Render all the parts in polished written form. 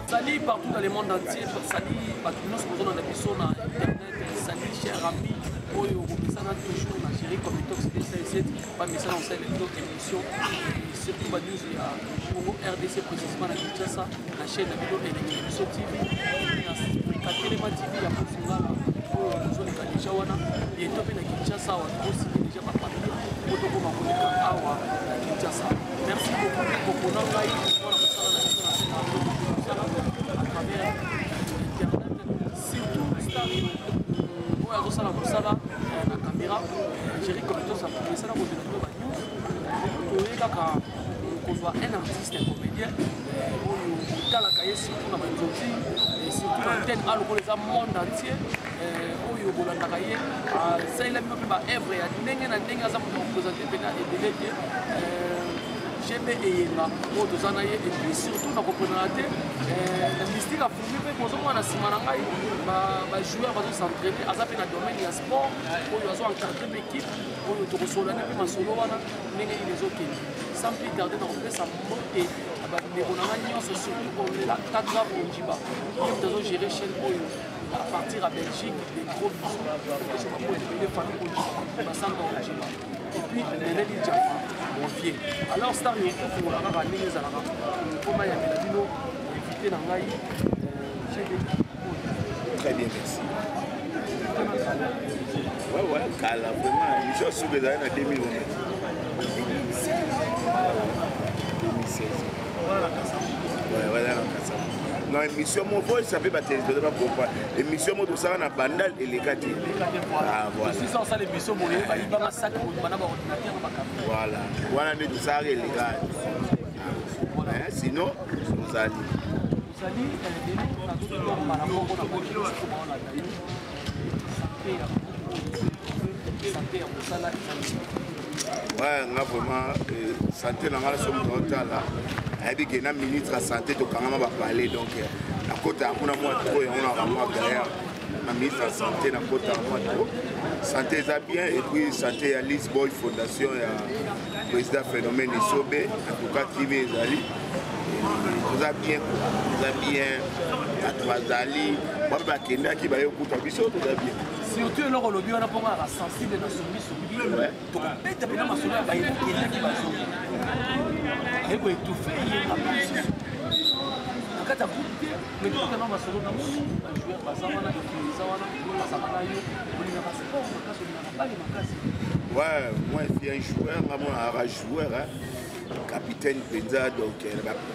Salut partout dans le monde entier, salut Batunos, nous avons sur internet, salut chers amis, Oyo, ça n'a toujours la chérie comme le Tox DCS, pas mais ça dans cette émission, surtout la news il y a RDC précisément à Kinshasa, la chaîne de vidéo et l'émission TV, la Téléma TV, il y a pas de signal, nous sommes les Kalishawana, il est topé à Kinshasa, on a aussi déjà pas parlé, pour tout le monde à Kinshasa. Merci beaucoup pour notre live, pour la à travers internet, surtout Star où elle reçoit la caméra, gérer comme tout ça, mais ça n'a pas de news. On voit un artiste, un comédien, dans la cahier, surtout dans les surtout dans l'antenne, à le monde entier, où il y a la cahier, ça il a mis ma œuvre, il y a des gens qui ont présenté et délégué. J'aime et puis surtout dans la mystique a fourni mais pour moi la simanangai ma joueur va s'entraîner à ça dans le domaine du sport où ils ont encadré l'équipe où ils ont solo ma solo wana mais ils ont sans plus garder dans le sa montée mais on a gagné surtout pour la 4 ans au Djiba ils ont géré chaîne à partir à Belgique des gros bisous je vais pas les familles au Djiba et puis les Jaffa mon pied. Alors, Star, il faut la ramener les Arabes. Pour moi, il y a Méladino, éviter l'angaï. Très bien, merci. Ouais, Kala, vraiment. Je suis soulevé en 2016. Voilà, non, émission mon voix, ça fait pas téléspectateur pourquoi. Émission mon tout ça on a bandal et les gâtés. Ah voilà. C'est ça l'émission mon il va sac pour bana ordinateur na caméra. Voilà. Voilà mais tout ça les gars. Voilà, sinon vous allez. Vous allez na tout le par rapport au comment on a gagné. Santé en sala. Ouais, on a vraiment santé dans la somme totale là. Il y a une ministre de la santé qui va parler. Donc, à côté de moi, on a vraiment derrière. La ministre de la santé, à côté de moi, santé est bien. Et puis, santé à Lisboy Fondation, il y a le président Phénomène Isobé, en tout cas, qui est allé. Vous avez bien, à Troisali, Baba Kenda qui va y avoir tout à tout bien. Surtout, le lobby, on a pas mal sensible dans son mission. Donc, on peut taper dans ma soeur, il y a quelqu'un qui va sauver. Et vous étouffez, il y a un peu de quand tu as goûté, mais quand tu as un solo dans le monde, tu joues à Savana, ouais, moi je suis un joueur, moi je suis un joueur, capitaine Penza, donc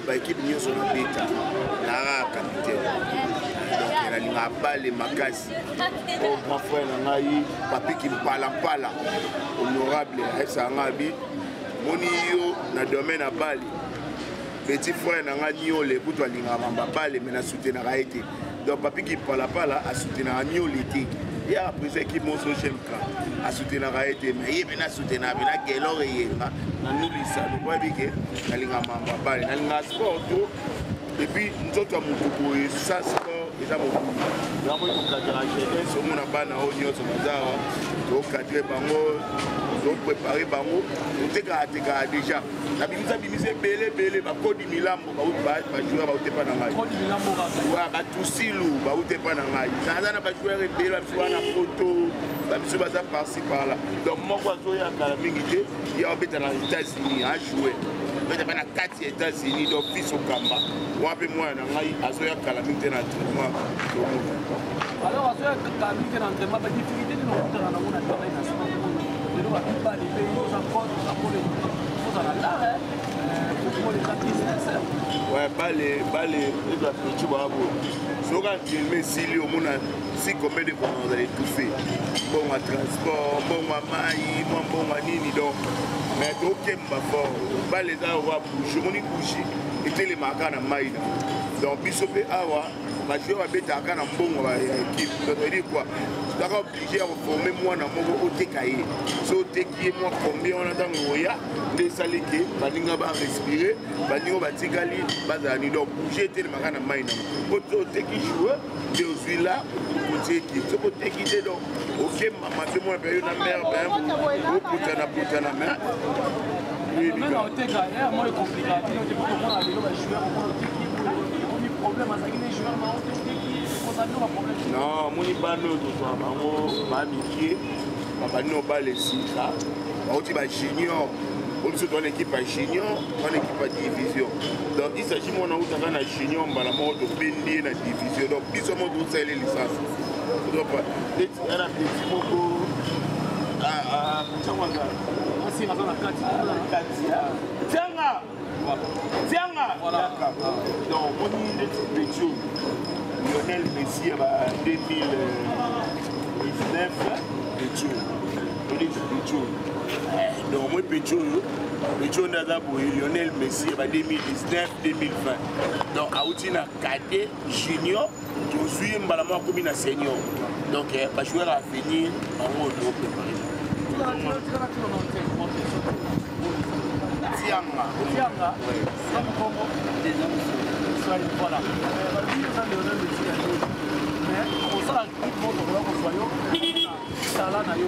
l'équipe nous sommes en bêta, Nara capitaine. Donc il a pas les macasses. Oh mon frère, papi qui me parle honorable, ça a Monio na domaine à Bali. Petit frère n'a nio les bouts à l'ingamba Bali mais na soutenir a été. Donc papi qui parle pas là a soutenir a nio l'été. Il y a après qui monte au chef a soutenir a été mais il vient soutenir na gelo et na nous lisa nous pas dire que na l'ingamba Bali na l'ingamba sport et puis nous autres mon couple ça sport et ça mon couple. Nous avons cadrer la jeunesse au monde bana au nio so bazar donc cadrer bango donc préparer bango on déjà la bimisa belé ba kodi milambo ba joueur ba utepa na ngai kodi milambo ba ba tusilu ba utepa na ngai ça na ba joueur belé ba na photo ba biso ba za par-ci par là donc moi quoi zo ya kala mingi te ya obeta na États-Unis a jouer mais ba na 4 États-Unis donc fils au kamba wa pe moi na ngai azo ya kala mingi te na entraînement alors azo ya kala mingi na entraînement ba difficulté de no na mona ba na sama de no ba les pays aux apports ouais, balé, les affiches, si on filme Sili, au monde, si combien de fois on a étouffé. Bon, à transport, bon, à maï, bon, à nini, donc. Mais ok, ma fort, balé, ça, on va bouger, on y bouger, et les marquants à maï. donc biso mpe awa bajoueur babetaka na mbongo ya équipe donc edi quoi tozaka obligé ya koforme mwana moko oteka ye so oteki ye mwa combien wana ntango oya nde esaliki baninga barespire baninga batikali bazala ni donc bouge etelemaka na mai na po oteki joueur nde ozwi la otie équipe soki oteki te donc okemba mabe mwana mpe yo na mare oputana mais même à Oteka, il y a moins de complications. Il y a beaucoup de joueurs, on a des problèmes. Les joueurs, non, mon ibano tozoa bango ba mikie ba no ba les sika ba oti ba junior on se donne équipe à junior on équipe à division donc il s'agit mon autre na junior mbala mo to bendi na division donc biso mo do sele licence donc et era petit moko changanga aussi raison la kati tianga voilà donc on est petit Lionel Messi en 2019 Pécho. Donc moi Pécho Nazabo Lionel Messi en 2019-2020. Donc Aoutina cadet junior qui ont suivi Mbalama comme une senior. Donc les joueurs à venir en haut de préparer. Tianga, voilà. Mais on sent la grippe monte au royaume, ça là n'a eu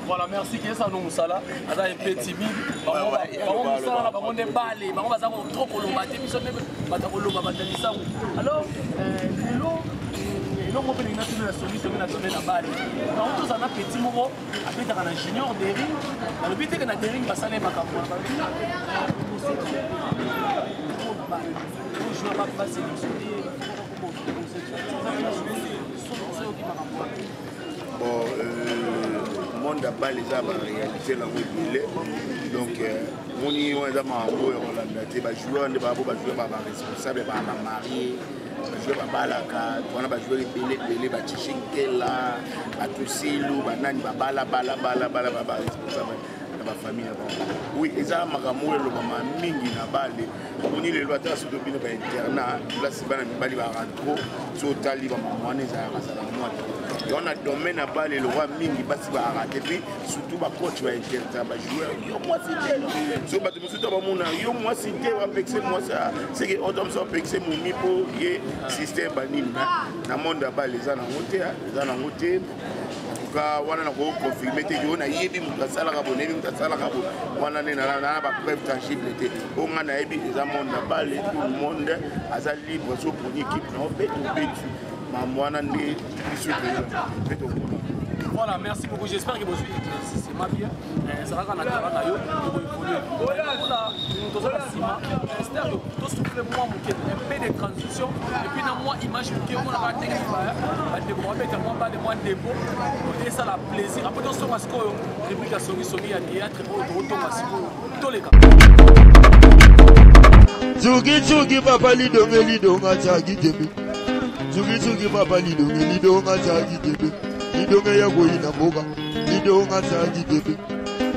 voilà, merci que ça nous moussala. Ça un peu timide. Alors, on peut les nationaux la solution de la zone de la balle. Donc, on a petit mot, après dans un junior d'Ering. Dans le but que na d'Ering va s'aller ma campagne. Je ne vais pas sélectionner. Monde à bas les arbres réalisé la mobilité donc on y on a marqué on l'a mis bah joueur ne va pas jouer bah responsable bah marié jouer bah balaka on a bah jouer les bah tchinkela bah tusilu bah nani bah bala responsable ma famille oui eza makambo le mama mingi na bale oni le loi ta surtout bino ba internat place bana mibali ba rentro so tali ba mwana za masala mwa on a domaine à bale le roi mingi basi ba raté puis surtout ba coach ba internat ba joueur yo moi cité so ba tout ba mona yo moi cité ba pexer moi ça c'est que on doit so pexer mon mipo ye système banini na monde à bale za na ngote wana na ko confirmer te yona yebi mutasala ka boneli mutasala ka wana ne na ba preuve tangible te o ngana yebi eza monde bale tout le monde aza libre so pour une équipe na obet mamwana ndi biso voilà, merci beaucoup. J'espère que vous c'est ma bien. Ça va quand on a travaillé. Voilà, nous avons la ciment. C'est-à-dire que tout souffle moi un peu de transition et puis dans moi image que on a technique bah de moi mettre moi de moi dépôt et ça la plaisir. Après on se passe quoi réplique somi à théâtre au retour à tous les cas. Zugi papa lidonga chagi debe. Zugi papa lidonga chagi debe. Lidonga ya goyina boga, lidonga chagi debe.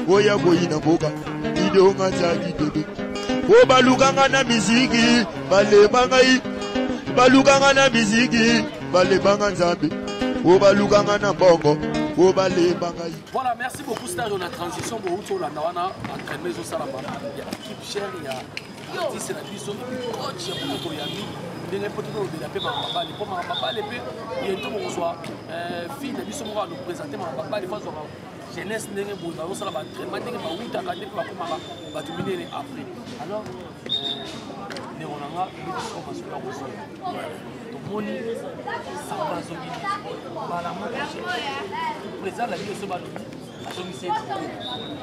Goya goyina boga, lidonga chagi debe. Obalukanga na miziki, balebangai. Balukanga na miziki, balebanga nzambe. Obalukanga na bongo, obalebangai. Voilà, merci beaucoup Star. On a transition pour autour la nawana entraînement au Salama. Il y a équipe chère, il y a artiste la biso, coach, il y a beaucoup de yami. Il y a beaucoup de la paix par les pommes à les paix. Il y a tout le monde fille la biso moi nous présenter ma papa les fois jeunesse n'est pas bon. On s'en va entraînement n'est pas 8 à 4 pour comment va terminer après. Alors les Rolanga ils sont pas sur la route. Donc moni ça va zogi. Balama présent la vie se bat.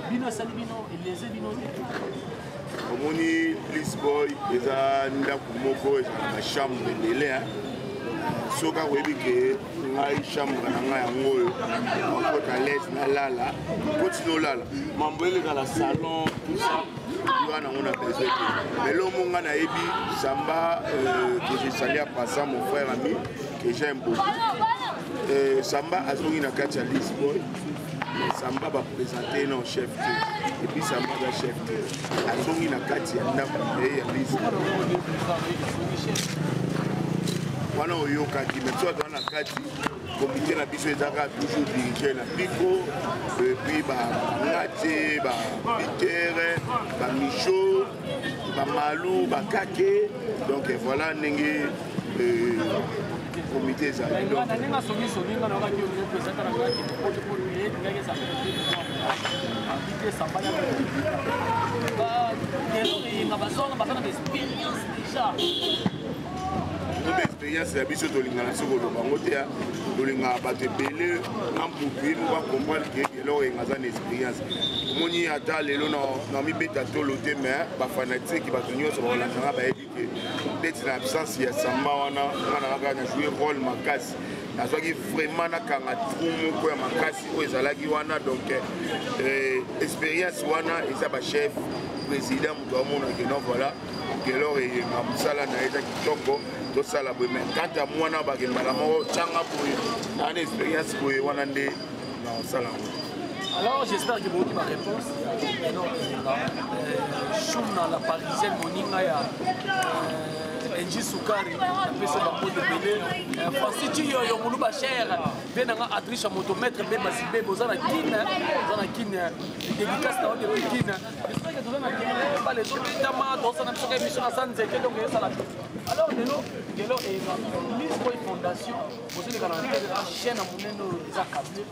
Bino salibino et les bino. Omoni Lisboy eza ndako moko eza na chambre ndele soka koyebi ke ngai chambre na ngai yango oyo okota lese nalala continue olala mambo eleka na salon tout ça wana on a besoin mais l'homme on a ébi Samba que j'ai salué à passant mon frère ami que j'aime beaucoup Samba a zongi na kati ya Lisboy Samba va présenter non chef et puis Samba va chef a zongi na kati ya ndako ya Lisboy wana oyokaki mais toi dans la kati comité na biso ezaka toujours dirigé na biko puis ba ngate ba Peter ba Micho ba Malou ba Kake donc voilà ndenge comité ça donc toute expérience ya biso tolingana soko lobango te tolingaka bato ebele na mputu va comprendre ke eloko engaza na expérience omoni ata lelo na mibeta tolo te mais bafanatique bato nyonso bakolandanga bayebi ke neti na absence ya Samba wana ngana kaka na jouer rôle makasi nazwaki vraiment nakanga trou moko ya makasi oyo ezalaki wana donc expérience wana eza bachef président moto amonake non voilà kelor eyenga mosala na eza kitoko tosala boye mais kati ya mwana bakembala moko tianga boye ana expérience boye wana nde naosala yango. Alors j'espère que vous ma réponse. Chouna la parisienne moninga ya Enji Soukari la personne de Belé Francis Tio yo muluba cher benanga Adricha motomètre be masibe bozana kin dédicace na de kin. J'espère que vous avez pas les autres tama dans sa émission émission à Sanzeke donc ça la. Alors Gelo et Lisboy Fondation vous avez la chaîne à moneno za câble.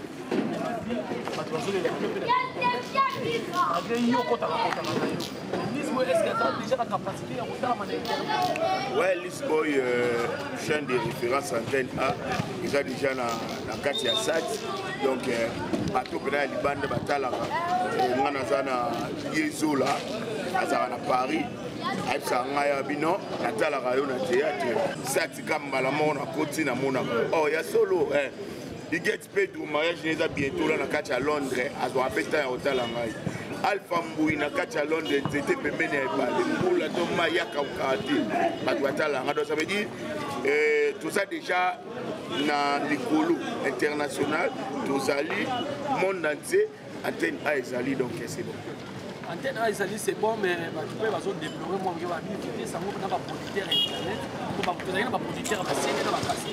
Ouais, Lisboy, chaîne de référence antenne A, ils ont déjà la carte à SAT, donc bateau que là, les bandes de bataille, on a na Yezo là, à Paris. Aïsanga bino atala rayon na théâtre sati kamba la mona koti na mona oh ya solo il get paid au mariage neza bientôt là na kati à Londres azo apeta ya hotel ngai Alpha Mbui na kati à Londres c'était pembeni ya bale mbula to mayaka ukati batu atala ngado ça veut dire tout ça déjà na l'écolo international tozali monde entier antenne A ezali donc c'est bon. Antenne A c'est bon, mais tu peux déplorer mon gars, ça va pas producteur internet, on va pas producteur à passer dans la casse.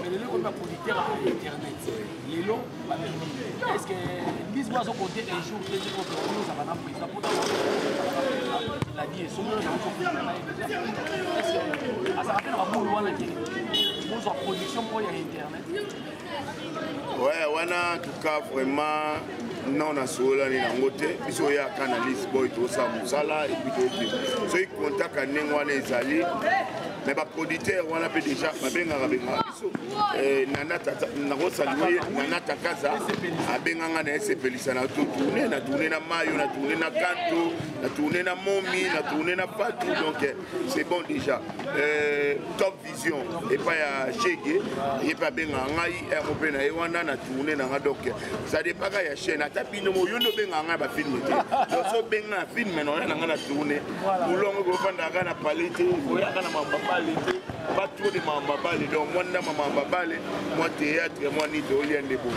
Mais les lots, on va producteur à internet. Les lots, est-ce que Lisboa sont côté un jour, deux jours, nous avons un président pour la vie est souvent est-ce que ça rappelle un peu loin la nous en production pour internet. Ouais, wana en tout cas vraiment. Non, on a sola ni nangote, biso ya kana Lisboy to sa musala et puis so il contact à nengwana ezali mais ba producteur wana pe déjà babenga biso nana tata nango saluer nana takaza abenga na sepelisa na tout tourner na mayo na tourner na kanto na tourner na momi na tourner na partout donc c'est bon déjà Top Vision et pas ya Chege et pas benga ngai ROP na wana na tourner na donc ça dépend ya chaîne tapino mo yondo benga nga ba film te donc so benga film no na nga na tourner ulongo go fanda kana palite ko ya kana mamba palite pas trop de mamba balé donc moi na mamba balé moi théâtre moi ni de lien de beau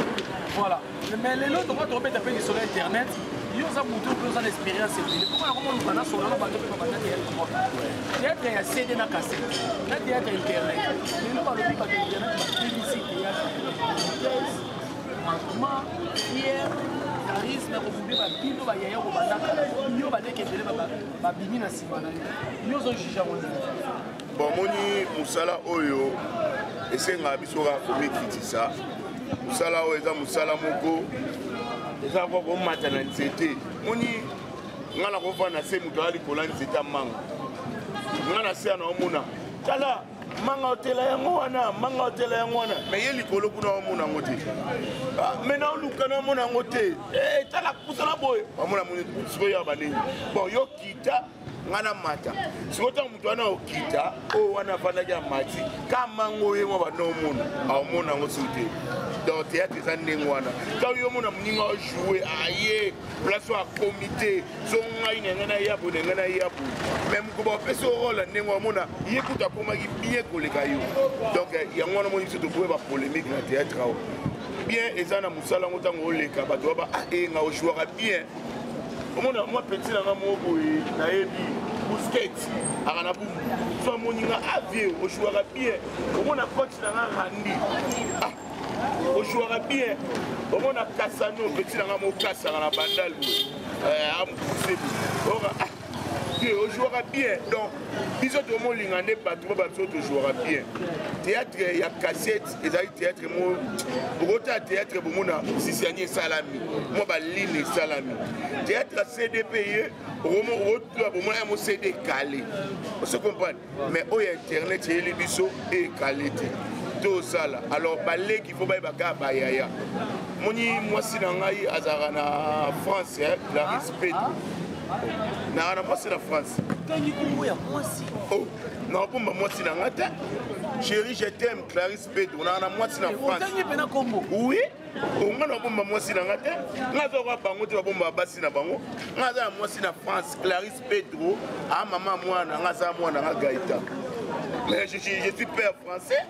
voilà mais les autres on va taper sur internet ils ont monté plus d'expérience et pourquoi on va na sur la bateau pour battre théâtre il y a CD na cassette na théâtre internet les gens parlent pas de internet publicité comment hier charisme na kofumbi ba bino ba yaya ko bandaka yo ba nekendele ba bimi na sima na yo zo jija wona bon moni musala oyo esenga biso ka komi kitisa musala oyo eza musala moko eza ko mata na nzete moni ngala ko fana se muto ali kolani nzete manga ngana se na omona tala manga hôtel yango wana manga hôtel yango wana mais ye likolo kuna omona ngo te maintenant luka na omona ngo te tala kusala boy omona moni siko ya banini bon yo kita ngana mata siko ta mutu wana okita o wana fana ya mati kama ngo ye mo bana omona omona ngo sute dans théâtre ça ndengwana quand yo mona mninga jouer aye place à comité zonga inengana ya bo nengana ya bo même ko ba peso rôle ndengwa mona yekuta koma ki bien koleka yo donc ya ngwana moni surtout ko ba polémique na théâtre bien ezana musala ngotango oleka ba doba nga o jouera bien omona moi petit na moko na yebi Busquets akana bu so moninga avie o jouera bien omona coach na Randi o jouera bien omona Cassano petit na mo kasa na bandal am poussé on jouera bien donc ils ont tout le monde l'ingandé partout on jouera bien théâtre il y a cassette et ça théâtre moi au théâtre pour moi si c'est un salami moi bah ligne salami théâtre CDP roman autre pour moi un CD calé on se comprend mais au internet il y a les biseaux et qualité tout ça là alors bah les qu'il faut bah bah yaya moi si dans ngai azara na France la respect na moi c'est la France oh non pour moi c'est dans ngata chérie je t'aime Clarisse Pedro na moi c'est la France oui on a pour moi c'est dans ngata ngazo kwa bango te bomba basi na bango ngaza moi c'est la France Clarisse Pedro ah maman moi na ngaza moi na Gaïta mais je suis père français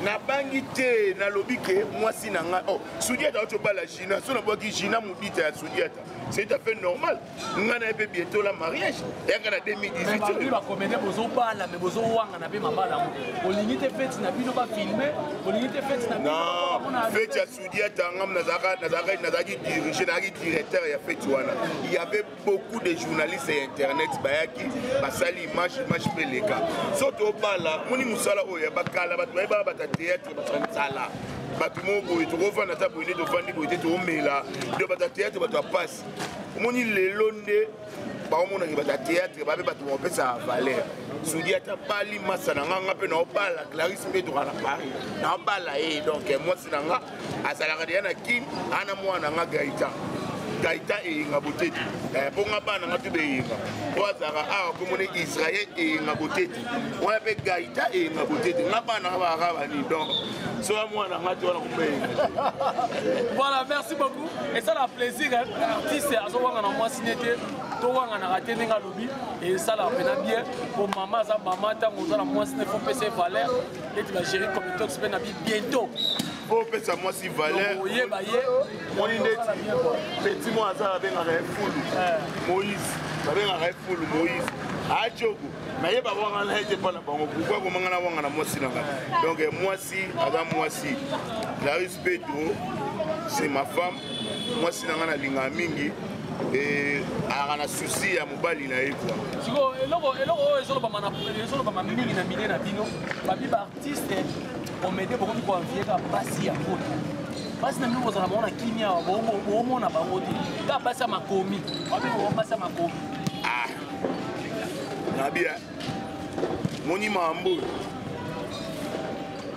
na bangi te na lobike mwasi na nga oh Soudiata otobala Gina so na boki Gina mobita ya Soudiata c'est tout à fait normal nga na pe bientôt la mariage yaka na 2018 ba comméder bozo bala mais bozo wanga na pe mabala olingi te fête na bino ba filmer olingi te fête na bino non fête ya Soudiata ngam na zaki diriger na directeur ya fête wana il y avait beaucoup de journalistes et internet bayaki basali image peleka so to bala moni musala oya bakala batu ba bata théâtre batsala batu moko etoko na tapo ile to fandi ko ete to mela do bata théâtre batu passe moni lelo nde ba omona ki bata théâtre ba be batu mo pesa valeur Soudiata bali masana nganga pe na obala Clarisse Pedro na Paris na obala donc moi sinanga asala ka na kin ana mwana nga Gaïta et Ngaboteti. Pour nga bana nga tube yinga. Wazara a ko moni Israël et Ngaboteti. On appelle Gaïta et Ngaboteti. Nga bana nga ba rabani donc so moi na nga to na voilà, merci beaucoup. Et ça la plaisir artiste azo wanga na moi sinete to wanga na raté nga lobi et ça la pena bien pour maman za maman ta mo za na moi sinete faut passer valeur et tu vas gérer comme tox pena bientôt. Faut pesa moi si valeur. Oye ba ye. Mon petit moi ça avec un full Moïse. Avec un full Moïse. A Djogo. Mais il va voir un été pas là bon pourquoi comment on a voir na moi si là. Donc moi si avec moi si Clarisse Pedro c'est ma femme. Moi si na linga mingi et a souci ya mobali na eko. Siko eloko ezolo ba ma mingi na mine na bino. Ba bi ba artiste on m'aide beaucoup pour envier ka basi ya poto. Basi na mino za mona kimia bo mona bango ti. Ka basi ya makomi. Ba bi bo basi ya makomi. Ah. Na bien. Moni mambo.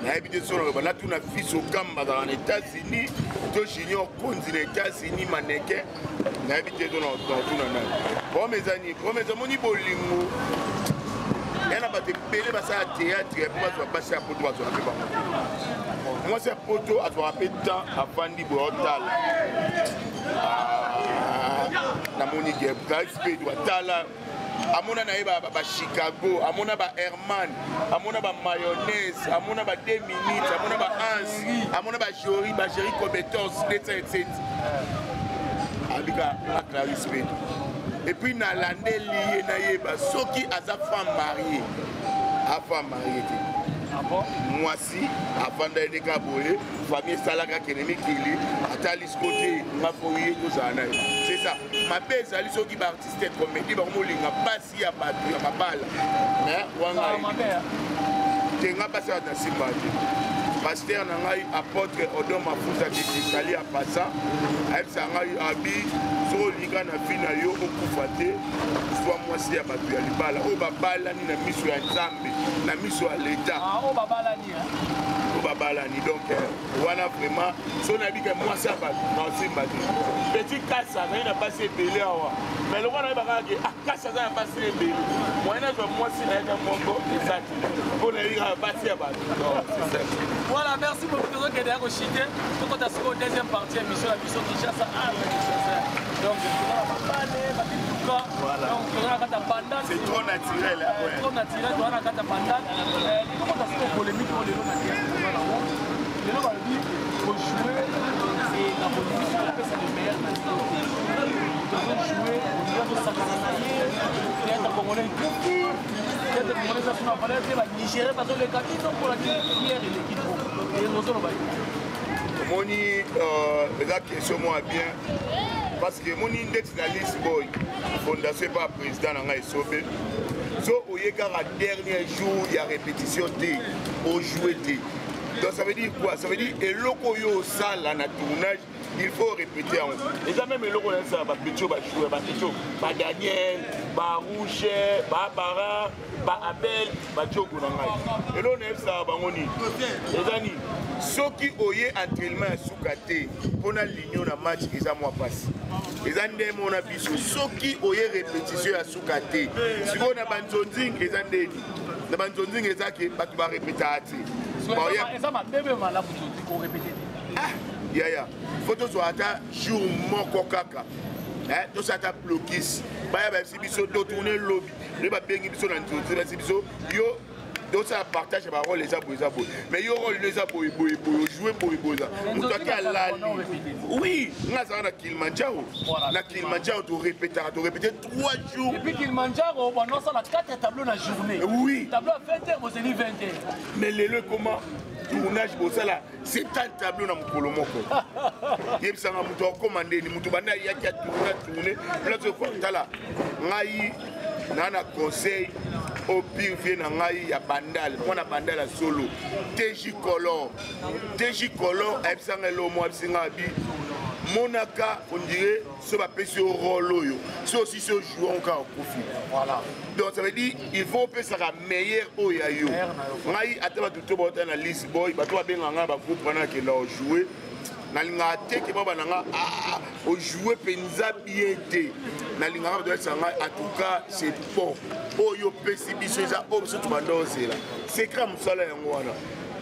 Na habité sur le bana tuna fils au Gamba dans les États-Unis, to junior konzi les États-Unis mannequin. Na habité dans tuna na. Bon mes amis, moni bolingo. Il y a des pélés à théâtre et moi je vais passer à Poto à moi c'est Poto à temps à Fandi Botal. Na moni Geb Speed Watala. À mon anaïba à Chicago, à mon aba Herman, à mon aba mayonnaise, à mon aba 2 minutes, à mon aba Hans, à mon aba Jory, Bagéry compétence, etc. Abika à Clarisse Speed. Et puis na landé lié na yeba soki aza femme mariée ah bon moi si avant d'aller kaboye famille salaka kenemi kili atali côté ma foyer tout ça c'est ça ma belle ali soki ba artiste comédie ba molinga pasi ya batu ya babala mais wanga tenga pasi ya simba pasteur na ngai apôtre Odom Mafuza qui à passa ayebisa ngai abi solinga na vie na yo okufa te soit mwasi ya bato ya libala oyo babalani na miso ya nzambe na miso ya leta oyo babalani donc wana vraiment so nayebika mwasi ya bato naosimba te petit kasa naye na pasi ebele awa mais lokwa nayeba kaka ke kasa aza na pasi ebele moyen azwa mwasi nayeka moko eza te mpo nayebika pasi ya bato. Voilà, merci beaucoup de vous aider à chiter. Donc, on a la deuxième partie de l'émission, la mission qui chasse à donc, c'est trop naturel. Trop naturel, on a gâté pendant. Comment on a fait polémique pour les gens qui ont dit faut jouer et la polémique, on appelle ça le meilleur. On doit jouer, on doit s'accompagner, être congolais une copie. Peut-être que les gens vont aller Nigeria parce que les capitaux pour la hier et l'équipe. Et nous sommes là. Moni, la question moi bien. Parce que mon index na liste boy, fondation par président na ngai sobé. So oyeka la dernier jour il y a répétition té, au jouer té. Donc ça veut dire quoi? Ça veut dire et loko yo salle na tournage, il faut répéter en. Et ça même loko ça ba Petio ba jouer ba Petio, ba Daniel, ba Rouget, ba Bara, ba Abel, ba Djoko na ngai. Et là on est ça ba ngoni. Les amis, ceux qui oye entraînement soukate pour na ligne na match ils a moi passe. Les andés mon abisso ceux qui oye répétition à soukate. Si on a banzonzing les andés. Na banzonzing ezaki ba tu va répéter ati. Ça m'a bébé malade pour répéter. Ah, ya. Photo soit à jour moko kaka. Tout ça t'a bloqué. Bah si biso do tourner lobby. Le ba bengi biso na ntozi si biso yo donc ça partage la parole les abos. Mais yo rôle les abos jouer pour boza. Muto ki ala. Oui, nga ça na Kilimanjaro. Na Kilimanjaro tu répéter 3 jours. Et puis Kilimanjaro on a ça la 4 tableaux dans la journée. Oui. Tableau à 20h, vous allez 20h. Mais le comment tournage pour ça là, c'est un tableau dans mokolo moko. Yebisa nga muto commander ni muto bana yaki a tourner. Là tu quoi tala. Ngai nana conseil au pire vient en aïe à Bandal, on a Bandal à solo. TJ Color, Epsangelo, moi, Singabi, Monaka, on dirait, ce va passer au rôle. C'est aussi ce joueur encore au profit. Voilà. Donc ça veut dire il faut que ça soit meilleur au yayo. Ngai ataba tout le monde dans la liste boy, bah toi bien en a groupe pendant que là jouer. Nalinga te ke baba nanga au jouer penza bien te. Nalinga doit ça en tout cas c'est bon. Oyo pesi biso za obso tu bandoze là. C'est comme ça là ngwana.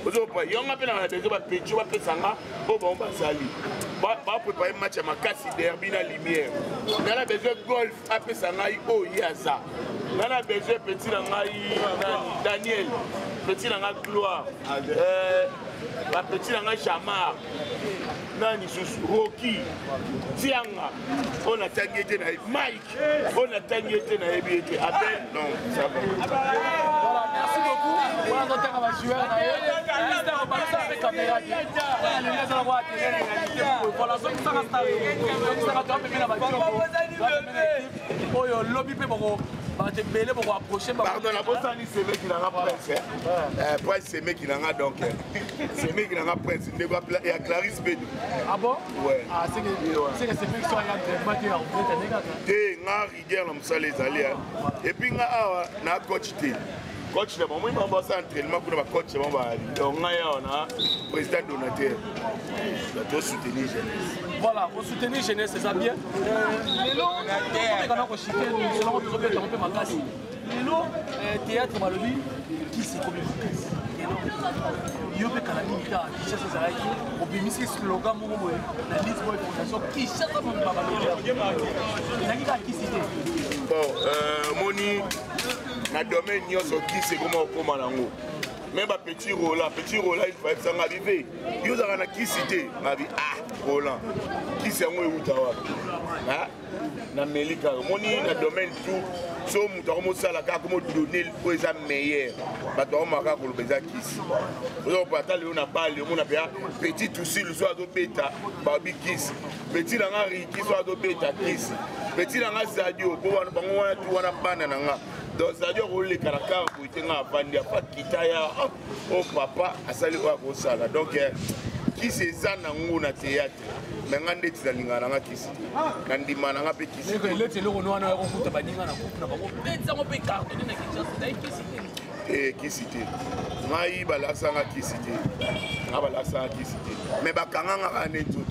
Ozo pa yonga pe na bezo ba pechi ba pesanga o ba on sali. Ba préparer match à makasi derby na lumière. Na la besoin golf a pesanga o yaza. Na la besoin petit na ngai Daniel. Petit na gloire. La petite nanga Chamar. Nani sous Rocky. Tianga. On a tangué na Mike. On a tangué na Ebiete. Abel non, ça va. Voilà, merci beaucoup. Voilà notre on va jouer na Mister Obalsa avec caméra. Les gens vont atterrir voilà ça ça resta. Ça va tomber bien la voiture. Oyo lobby pe boko. Pardon, la bosse c'est mec qui n'a pas prince. Prince c'est mec qui n'a pas donc. C'est mec qui n'a pas prince. Il y a Clarisse Bédou. Ah bon? Ouais. Ah c'est que c'est mec qui sont en T'es nga rigueur comme ça les alliés. Et puis nga na coach té. Coach là, moi je vais entraînement pour coach moi ba. Donc nga ya na président donateur. Je dois soutenir jeunesse. Voilà, pour soutenir jeunesse, c'est ça bien. Lelo, on a chité, selon nous autres, on peut m'agasser. Lelo, théâtre Malobi, qui c'est comme Yo pe kanamika, qui cherche ses arrêts, au bémissi slogan momo, la liste boy fondation, qui cherche mon babalobi. N'a qui cité. Bon, moni, na domaine nyoso qui c'est comment on commence nango. Même un petit Roland, il faut s'en arriver. Il y a qui cité, ma vie, Roland, qui c'est moi ou tawa. Na Melika, mon na domaine tout, so mutarmo sala ka comme donner pour les meilleurs. Ba to maka ko beza kiss. Ozo patali on a parlé, on a bien petit aussi le soir do beta, babi kiss. Petit na ngari kiss soir do beta kiss. Petit na ngazadio, bo wana bango wana tu wana bana na nga. donc c'est-à-dire les caractères pour être en bande pas kitaya au papa à saluer au sala donc qui c'est ça dans le théâtre mais on est dans l'ingana qui c'est nandima na pe qui c'est le télé on a okuta baninga na coupe na bango peut-être on peut cartonner na Kinshasa qui c'est et qui cité ngai balasanga qui cité nga balasanga qui cité mais bakanga nga ne tout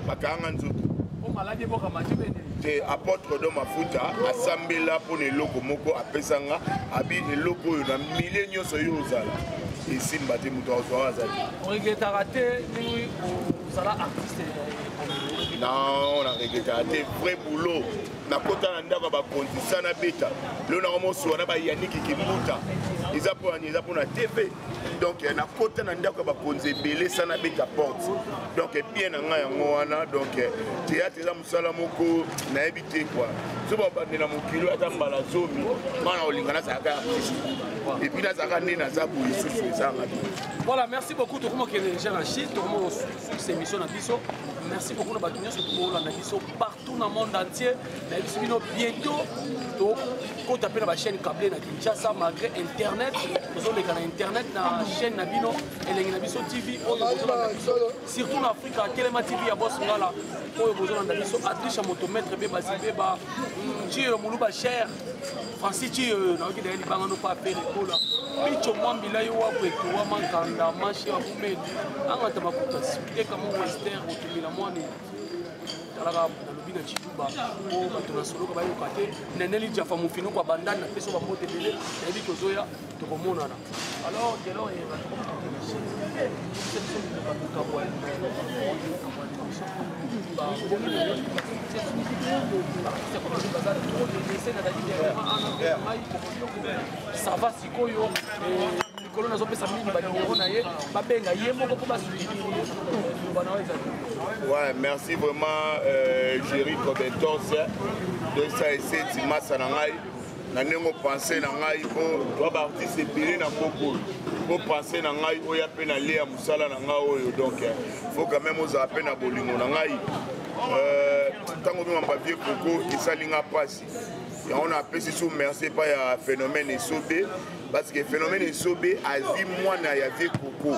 bakanga nzoto o maladi boka matibene te apôtre de mafuta asambela pour les loko moko apesanga abi eloko yo na milliers nyonso yo ozala esimba te moto azwa azali regretaka te ndenge ozala artiste non on a regretté te vrai boulot na kota na ndako bakonzi sana beta lelo na komosuwa na bayaniki kimbuta eza pour na TV donc na kota na ndako bakonzi ebele sana beta porte donc bien na ngai yango wana donc théâtre eza mosala moko nayebi te quoi so babandela mokili ata mbala zomi mana olingana azalaka artiste et puis nazalaka nde naza boye susu ezanga voilà merci beaucoup tokomokende déjà na chine tokomo sur émission na biso merci beaucoup na bato nyonso tokolanda biso partout dans le monde entier na biso bino bientôt tokota mpe na bachaîne câblée na Kinshasa malgré internet tozoleka na internet na chaîne na bino elengi na biso tv oyo bozolanda biso surtout na afrika telema tv ya bos ngala oyo bozolanda biso adrisha motometre mpe basi mpe tiyo moluba cher francis tiyo nayoki daya libanga no mpa apere kola picho mwambila yo wapwetu wa mankanda mashe wa bumedi angata makuta sikeka mo wester otumila mwane talaka nalobi na chiluba o bato na soloka bayoka te neneli jafa mofino kwa bandani na peso bambote ebele nayebi tozoya tokomonana alors delo ça va sikoyo likolo nazopesa mingi banimero na ye babenga ye moko mpo basuivi banaweza. Ouais, merci vraiment Jerry Cobentos de ça essayer de massa na ngai na ndenge penser na ngai po to ba artiste ebele na moko po penser na ngai oya pe na lia musala na ngai oyo donc faut quand même oza pe na bolingo na ngai tango bima mbavie koko esalinga pasi et on a appelé sous merci pas ya phénomène esobe parce que phénomène esobe a vu moi na ya vie koko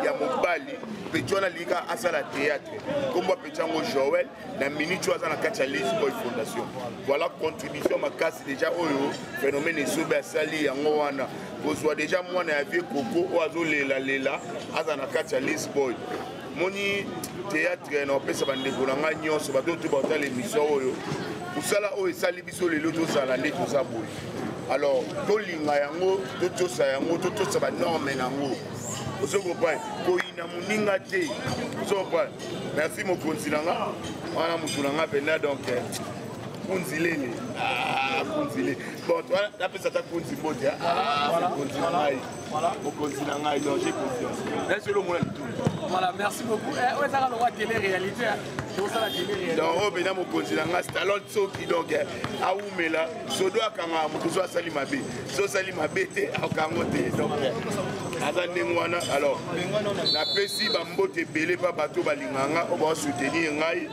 ya mobali petona lika asala théâtre comme moi petango Joël na minute aza na kati ya Lazy Boy Fondation voilà contribution makasi déjà oyo phénomène esobe asali yango wana kozwa déjà moi na ya vie koko o azolela lela aza na kati ya Lazy Boy moni théâtre na opesa bandeko na nga nyonso bato to batala émission oyo usala oyo esali biso lelo tozala nde toza boye alors tolinga yango totosa yango totosa banorme nango ozo comprendre koyina moninga te ozo comprendre merci mokonzi nanga wana motu nanga pena donc kunzilele kunzile bon toi napesa ta kunzi bote kunzi ngai mokonzi nanga donc j'ai confiance merci le monde voilà merci beaucoup ouais ça va le télé réalité donc oh ben mon konzi nanga talent soki donc aumela sodo akanga mutuzo asali mabe so sali mabe te akango te donc azande ngwana alors na pesi ba mbote belé pa bato balinganga o ba soutenir ngai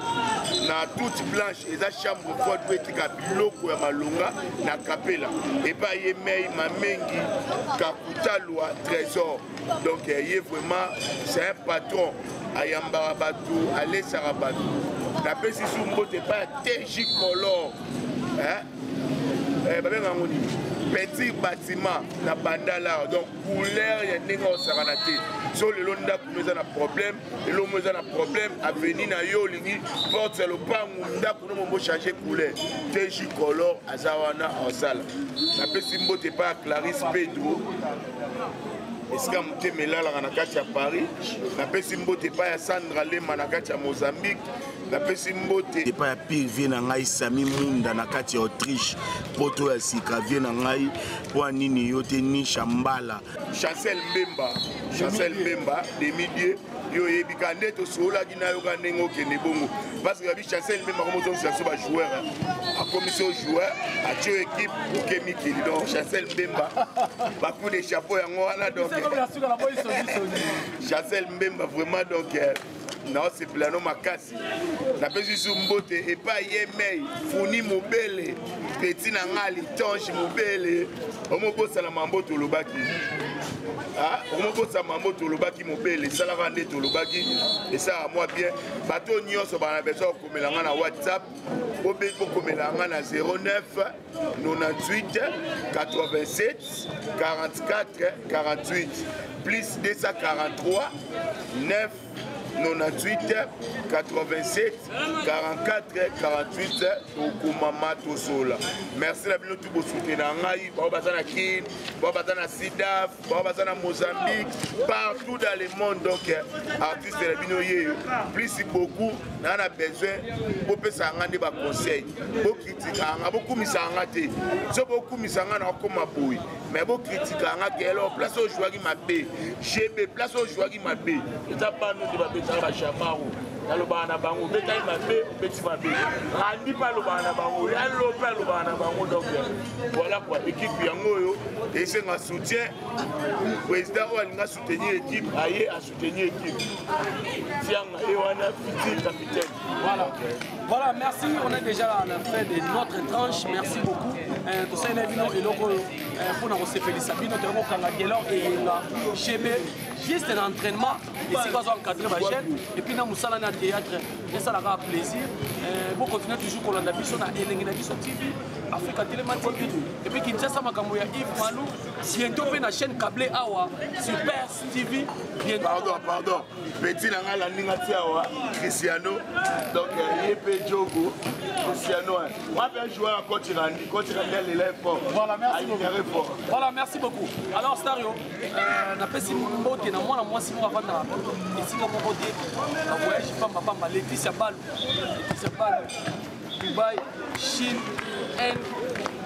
na toute blanche eza chambre forte petika biloko ya malunga na kapela et pas yemei mamengi kakutalwa trésor donc il est vraiment c'est un patron ayambara bato alesara bato na pesi sumbote pa TJ Color babenga ngoni petit bâtiment na bandala donc couleur ya ndenge osakana te so lelo ndako meza na problème lelo meza na problème avenir na yo lingi porte le pangu ndako no mo changer couleur TJ Color azawana osala na pesi mbote pa Clarisse Pedro esika motema elalaka na kati ya Paris napesi mbote epai ya Sandra Lema na kati ya Mozambique napesi mbote epai ya Pire vie na ngai Sami Munda na kati ya Autriche poto ya sika vie na ngai mpo nini yo te Nisha Mbala Chancel Mbemba Demi-Dieu yo yebika nde tosolaki na yoka ndenge okende bongo parce que yabi Chancel Mbemba comme ozongisa so bajoueur akomisi ojoueur atio équipe okemikeli donc Chancel Mbemba bacoup de chapeau yango wana donc Chancel Mbemba vraiment donc naosepela no makasi napesi su mbote epai ye mei funi mobele peti na nga litonge mobele omobosana mambo tolobaki omobosana mambo tolobaki mobele esalaka nde tolobaki esalaka mwa bien bato nyonso bana besoin kokomela nga na whatsapp bokomela nga na 09 98 87 44 48 plus 243 9 98 87 44 48 okumama tosola. Merci la bino tout soutenir ngai ba bazana Kin, ba bazana Sidaf, ba bazana Mozambique, partout dans le monde donc artistes la bino yeyo. Plus beaucoup na na besoin bo pesa ngande ba conseil, bo critique nga beaucoup misanga te. So beaucoup misanga na koma boy, mais bo critique nga kelo place au joueur qui m'a bé. GB place au joueur qui m'a bé. Ça pas nous de ba betara chamaro. Le bana bango beta mabe petit mabe randi pas le bana bango allo pas le bana bango donc voilà quoi équipe yango yo et c'est un soutien président on a soutenir équipe aye à soutenir équipe tiens et on a petit capitaine voilà merci on est déjà à la fin de notre tranche merci beaucoup tout ça est venu et logo pour nous féliciter bino tellement kanga gelo et la GB juste un entraînement et c'est quoi encadrer ma chaîne et puis na musala na théâtre et ça la plaisir pour continuer toujours qu'on a biso na elengi na biso TV Africa Telema TV et puis Kinshasa makambo ya Yves Malou bientôt pe na chaîne câblée awa Super TV bientôt pardon petit na nga la ninga tiawa Cristiano donc Yepe Diogo Cristiano moi bien joueur à coach Randi l'élève fort voilà merci beaucoup voilà merci beaucoup alors Stario na pesi mbote na mwana mwasi mo avanda ici comme on dit na voyage pamba Laetitia Balo Dubaï Chine Inde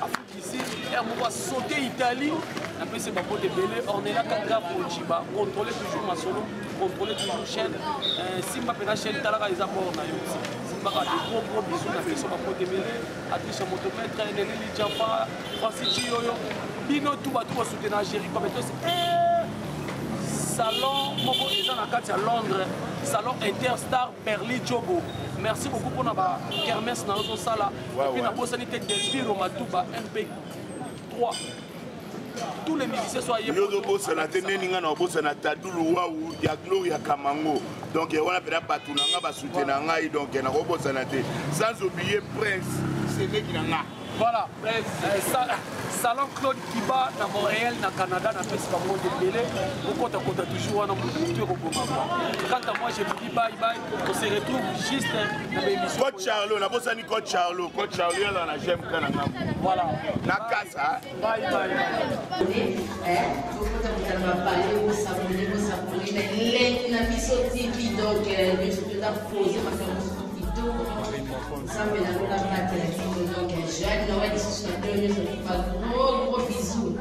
Afrique ici et on va sauter Italie na pesi mbote belé on est là quand pour Chiba contrôler toujours ma solo contrôler toujours chaîne Simba pena chaîne talaka les apports na yo Simba a des gros bisous na pesi mbote belé Atisha motomètre Nelly Jaffa Francis Yoyo bino tout va tout soutenir Algérie comme salon moko eza na kati ya Londres salon Interstar Perli Diogo merci beaucoup pour naba kermesse na ozo sala et puis na bosani tête Delviro Matuba MP3 tous les musiciens soient yé yo bossa na teneninga na bossa na Tadulu Wawu ya Gloria Kamango donc on a pena patunanga ba soutenir ngai donc na ko bossa na te sans oublier Prince c'est qui na voilà salon Claude Kiba na Montréal na Canada na pesi ka monde belé beaucoup ta toujours na mutu ko boma quand moi je vous dis bye bye on se retrouve juste na émission Coach Charlo na bosani Coach Charlo là na j'aime kana ngam voilà na casa bye Gros bisous.